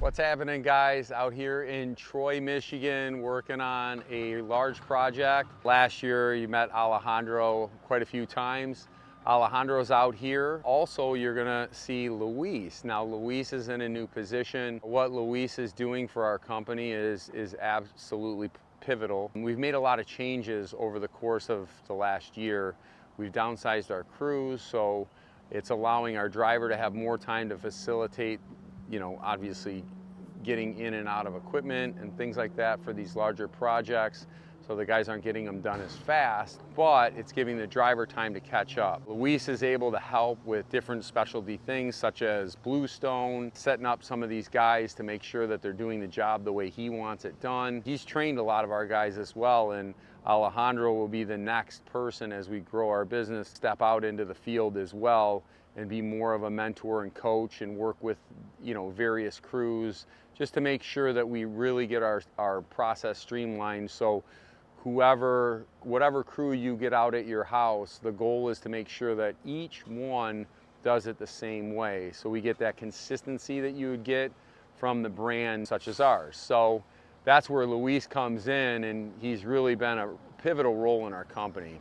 What's happening, guys? Out here in Troy, Michigan, working on a large project. Last year you met Alejandro quite a few times. Alejandro's out here. Also, you're gonna see Luis. Now, Luis is in a new position. What Luis is doing for our company is absolutely pivotal. We've made a lot of changes over the course of the last year. We've downsized our crews, so it's allowing our driver to have more time to facilitate, obviously getting in and out of equipment and things like that for these larger projects. So the guys aren't getting them done as fast, but it's giving the driver time to catch up. Luis is able to help with different specialty things such as bluestone, setting up some of these guys to make sure that they're doing the job the way he wants it done. He's trained a lot of our guys as well, and Alejandro will be the next person as we grow our business, step out into the field as well and be more of a mentor and coach and work with, various crews just to make sure that we really get our process streamlined. So whatever crew you get out at your house, the goal is to make sure that each one does it the same way. So we get that consistency that you would get from the brand such as ours. So that's where Luis comes in, and he's really been a pivotal role in our company.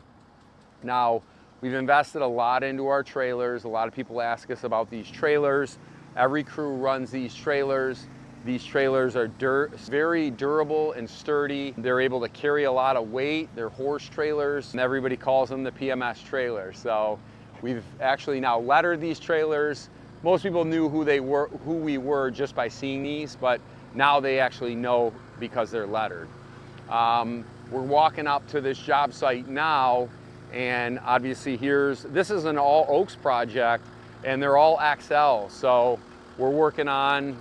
Now, we've invested a lot into our trailers. A lot of people ask us about these trailers. Every crew runs these trailers. These trailers are very durable and sturdy. They're able to carry a lot of weight. They're horse trailers, and everybody calls them the PMS trailer. So we've actually now lettered these trailers. Most people knew who we were just by seeing these, but now they actually know because they're lettered. We're walking up to this job site now, and obviously this is an all Oaks project, and they're all XL. So we're working on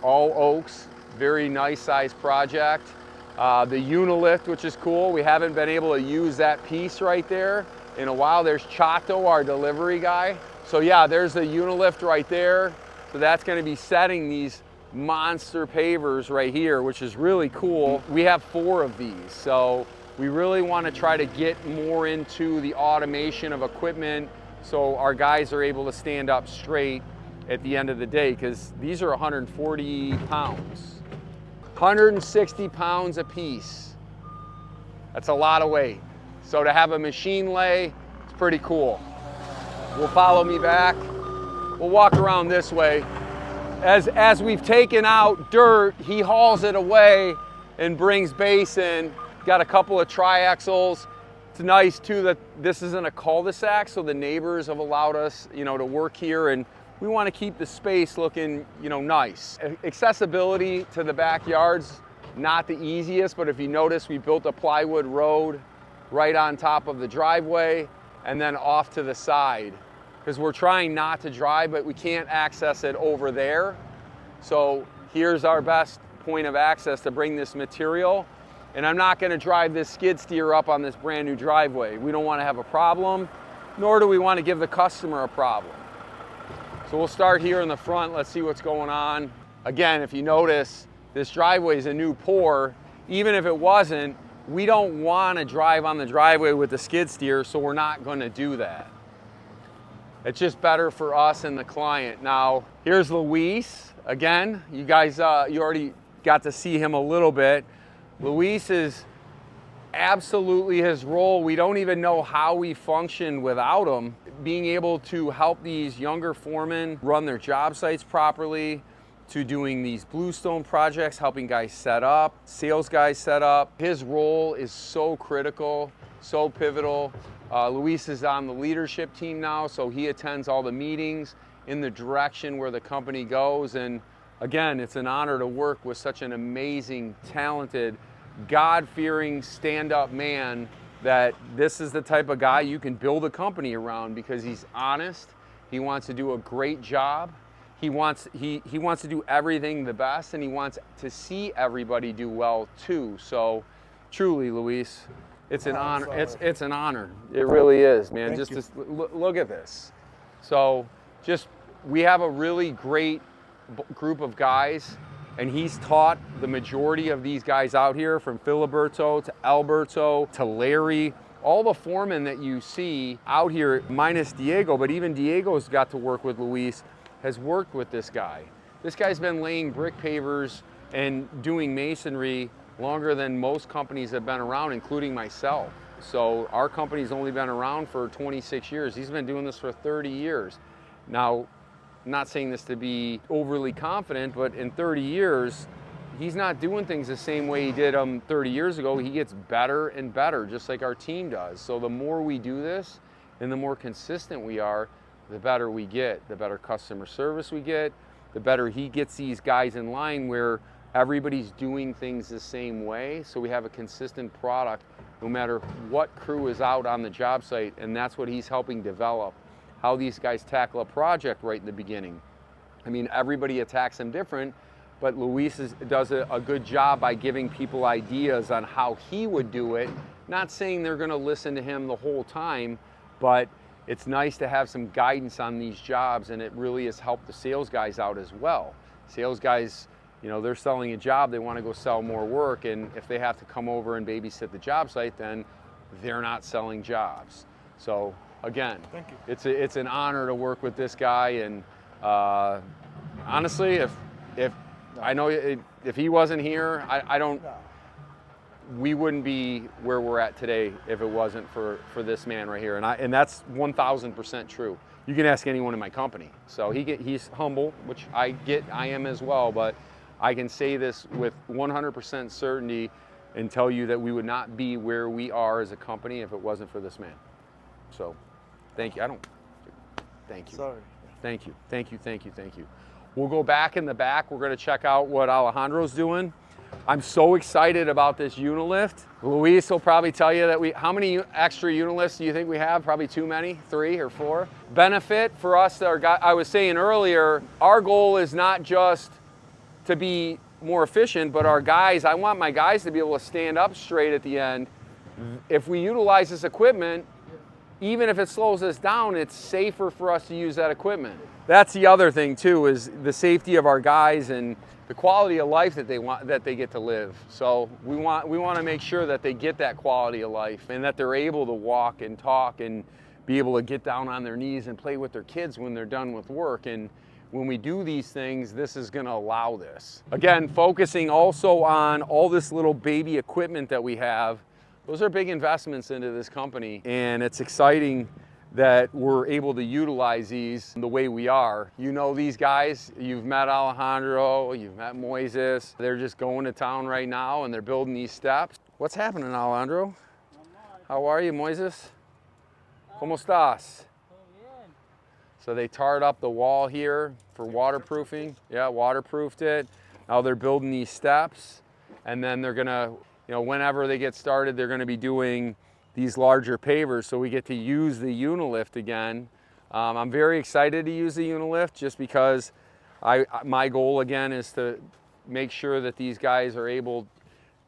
all Oaks, very nice size project. The Unilift, which is cool. We haven't been able to use that piece right there in a while. There's Chato, our delivery guy. So yeah, there's the Unilift right there. So that's gonna be setting these monster pavers right here, which is really cool. We have 4 of these. So we really wanna try to get more into the automation of equipment so our guys are able to stand up straight at the end of the day, because these are 140 pounds. 160 pounds a piece. That's a lot of weight. So to have a machine lay, it's pretty cool. We'll follow me back. We'll walk around this way. As we've taken out dirt, he hauls it away and brings base in. Got a couple of triaxles. It's nice too that this isn't a cul-de-sac, so the neighbors have allowed us, to work here, and we want to keep the space looking, nice. Accessibility to the backyard's not the easiest, but if you notice, we built a plywood road right on top of the driveway and then off to the side, because we're trying not to drive, but we can't access it over there. So here's our best point of access to bring this material. And I'm not going to drive this skid steer up on this brand new driveway. We don't want to have a problem, nor do we want to give the customer a problem. So we'll start here in the front. Let's see what's going on. Again, if you notice, this driveway is a new pour. Even if it wasn't, we don't want to drive on the driveway with the skid steer, so we're not going to do that. It's just better for us and the client. Now, here's Luis. Again, you guys, you already got to see him a little bit. Luis is absolutely his role. We don't even know how we function without him. Being able to help these younger foremen run their job sites properly, to doing these bluestone projects, helping guys set up, sales guys set up. His role is so critical, so pivotal. Luis is on the leadership team now, so he attends all the meetings in the direction where the company goes. And again, it's an honor to work with such an amazing, talented, God-fearing, stand-up man, that this is the type of guy you can build a company around, because he's honest. He wants to do a great job. He wants to do everything the best, and he wants to see everybody do well too. So truly, Luis, it's an honor. It's an honor. It really is, man. Look at this. So we have a really great group of guys, and he's taught the majority of these guys out here, from Filiberto to Alberto to Larry, all the foremen that you see out here, minus Diego, but even Diego's got to work with Luis, has worked with this guy. This guy's been laying brick pavers and doing masonry longer than most companies have been around, including myself. So our company's only been around for 26 years. He's been doing this for 30 years. Now, I'm not saying this to be overly confident, but in 30 years, he's not doing things the same way he did them 30 years ago. He gets better and better, just like our team does. So the more we do this and the more consistent we are, the better we get, the better customer service we get, the better he gets these guys in line where everybody's doing things the same way. So we have a consistent product no matter what crew is out on the job site, and that's what he's helping develop, how these guys tackle a project right in the beginning. I mean, everybody attacks them different, but Luis does a good job by giving people ideas on how he would do it. Not saying they're gonna listen to him the whole time, but it's nice to have some guidance on these jobs, and it really has helped the sales guys out as well. Sales guys, you know, they're selling a job, they want to go sell more work, and if they have to come over and babysit the job site, then they're not selling jobs. So again, thank you. It's an honor to work with this guy, and honestly, if I know if he wasn't here, I don't. We wouldn't be where we're at today if it wasn't for this man right here, and that's 1,000% true. You can ask anyone in my company. So he's humble, which I am as well, but I can say this with 100% certainty and tell you that we would not be where we are as a company if it wasn't for this man. So, thank you. Thank you. Sorry. Thank you. Thank you. Thank you. Thank you. We'll go back in the back. We're going to check out what Alejandro's doing. I'm so excited about this unilift. Luis will probably tell you that how many extra unilifts do you think we have? Probably too many, 3 or 4. Benefit for us, I was saying earlier, our goal is not just to be more efficient, but our guys, I want my guys to be able to stand up straight at the end. If we utilize this equipment, even if it slows us down, it's safer for us to use that equipment. That's the other thing too, is the safety of our guys and the quality of life that they get to live. So we want to make sure that they get that quality of life and that they're able to walk and talk and be able to get down on their knees and play with their kids when they're done with work. And when we do these things, this is going to allow this. Again, focusing also on all this little baby equipment that we have. Those are big investments into this company, and it's exciting that we're able to utilize these the way we are. You know these guys, you've met Alejandro, you've met Moises. They're just going to town right now and they're building these steps. What's happening, Alejandro? How are you, Moises? ¿Cómo estás? So they tarred up the wall here for waterproofing. Yeah, waterproofed it. Now they're building these steps, and then they're gonna, you know, whenever they get started, they're gonna be doing these larger pavers, so we get to use the unilift again. I'm very excited to use the unilift just because my goal again is to make sure that these guys are able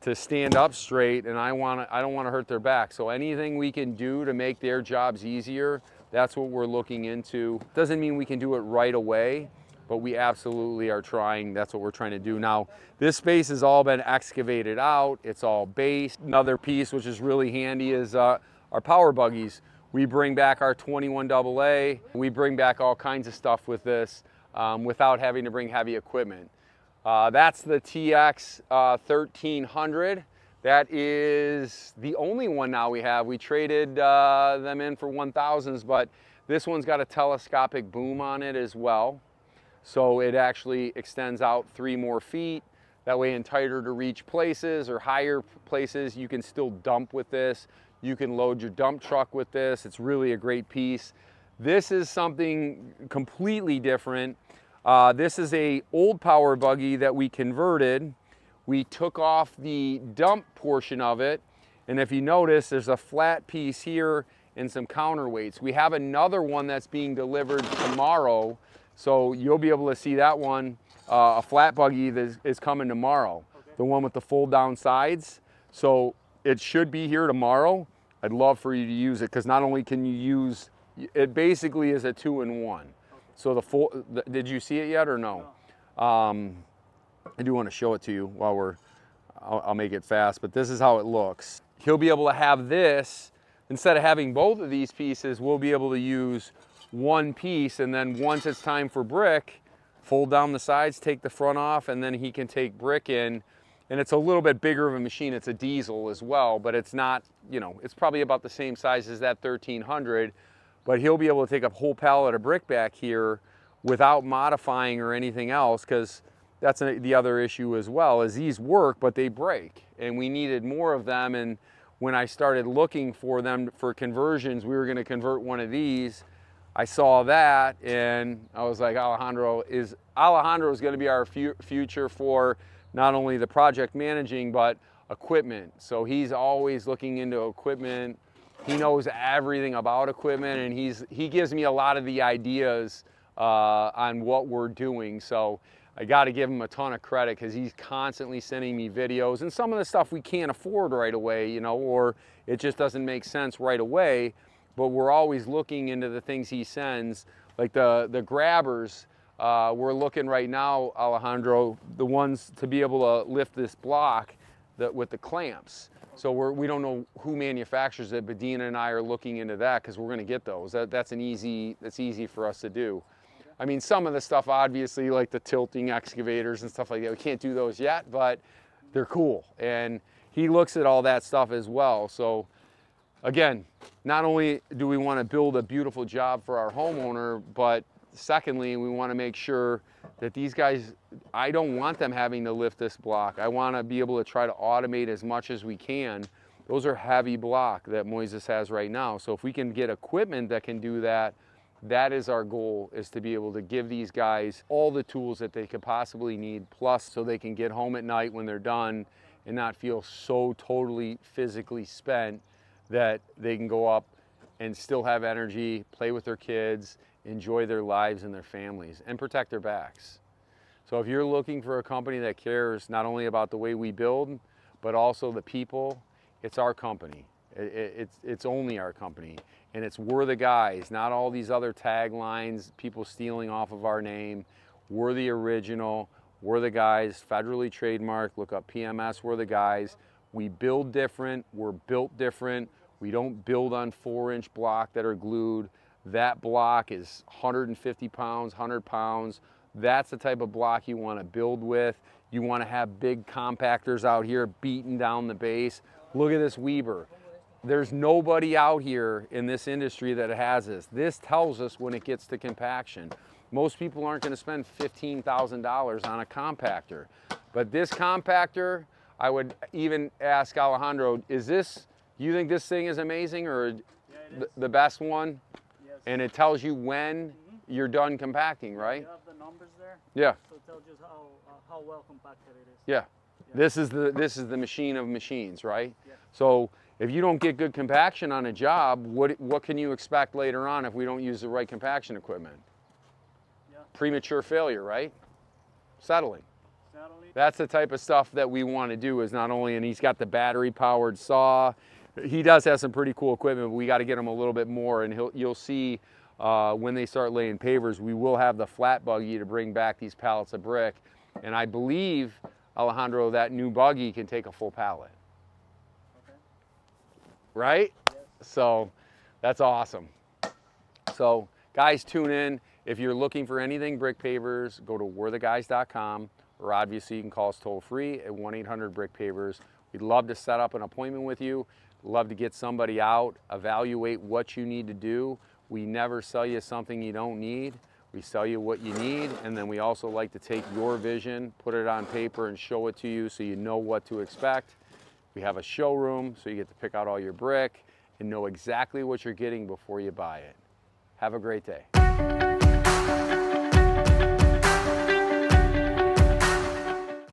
to stand up straight, and I don't want to hurt their back. So anything we can do to make their jobs easier, that's what we're looking into. Doesn't mean we can do it right away, but we absolutely are trying. That's what we're trying to do. Now, this space has all been excavated out. It's all based. Another piece which is really handy is our power buggies. We bring back our 21AA. We bring back all kinds of stuff with this without having to bring heavy equipment. That's the TX 1300. That is the only one now we have. We traded them in for 1000s, but this one's got a telescopic boom on it as well. So it actually extends out 3 more feet. That way in tighter to reach places or higher places, you can still dump with this. You can load your dump truck with this. It's really a great piece. This is something completely different. This is a old power buggy that we converted. We took off the dump portion of it. And if you notice, there's a flat piece here and some counterweights. We have another one that's being delivered tomorrow. So you'll be able to see that one, a flat buggy that is coming tomorrow. Okay. The one with the fold down sides. So it should be here tomorrow. I'd love for you to use it because not only can you use, it basically is a 2-in-1. Okay. So did you see it yet or no? I do want to show it to you while I'll make it fast, but this is how it looks. He'll be able to have this, instead of having both of these pieces, we'll be able to use one piece, and then once it's time for brick, fold down the sides, take the front off, and then he can take brick in. And it's a little bit bigger of a machine. It's a diesel as well, but it's not, you know, it's probably about the same size as that 1300, but he'll be able to take a whole pallet of brick back here without modifying or anything else, because that's the other issue as well, is these work, but they break, and we needed more of them. And when I started looking for them for conversions, we were gonna convert one of these. I saw that, and I was like, Alejandro is gonna be our future for not only the project managing, but equipment. So he's always looking into equipment. He knows everything about equipment, and he gives me a lot of the ideas on what we're doing. So I got to give him a ton of credit, because he's constantly sending me videos, and some of the stuff we can't afford right away, you know, or it just doesn't make sense right away, but we're always looking into the things he sends, like the grabbers. We're looking right now, Alejandro, the ones to be able to lift this block with the clamps. So we don't know who manufactures it, but Dina and I are looking into that, because we're going to get those. That's easy for us to do. I mean, some of the stuff, obviously, like the tilting excavators and stuff like that, we can't do those yet, but they're cool. And he looks at all that stuff as well. So again, not only do we want to build a beautiful job for our homeowner, but secondly, we want to make sure that these guys, I don't want them having to lift this block. I want to be able to try to automate as much as we can. Those are heavy block that Moises has right now. So if we can get equipment that can do that, that is our goal, is to be able to give these guys all the tools that they could possibly need, plus so they can get home at night when they're done and not feel so totally physically spent that they can go up and still have energy, play with their kids, enjoy their lives and their families, and protect their backs. So if you're looking for a company that cares not only about the way we build, but also the people, it's our company. It's only our company. And it's we're the guys, not all these other taglines, people stealing off of our name. We're the original, we're the guys, federally trademarked, look up PMS, we're the guys. We build different, we're built different. We don't build on 4-inch block that are glued. That block is 150 pounds, 100 pounds. That's the type of block you want to build with. You want to have big compactors out here beating down the base. Look at this Weber. There's nobody out here in this industry that has this. This tells us when it gets to compaction. Most people aren't going to spend $15,000 on a compactor. But this compactor, I would even ask Alejandro, do you think this thing is amazing, or the best one? Yes. And it tells you when you're done compacting, right? You have the numbers there? Yeah. So it tells you how well compacted it is. Yeah. This is the machine of machines, right? Yeah. So if you don't get good compaction on a job, what can you expect later on if we don't use the right compaction equipment? Yeah. Premature failure, right? Settling. Settling. That's the type of stuff that we want to do, is not only, and he's got the battery powered saw. He does have some pretty cool equipment, but we got to get him a little bit more, and you'll see when they start laying pavers, we will have the flat buggy to bring back these pallets of brick. And I believe, Alejandro, that new buggy can take a full pallet. Okay. Right? Yes. So that's awesome. So guys, tune in. If you're looking for anything brick pavers, go to we'retheguys.com, or obviously you can call us toll free at 1-800-BRICK-PAVERS. We'd love to set up an appointment with you. Love to get somebody out, evaluate what you need to do. We never sell you something you don't need. We sell you what you need, and then we also like to take your vision, put it on paper, and show it to you so you know what to expect. We have a showroom, so you get to pick out all your brick and know exactly what you're getting before you buy it. Have a great day.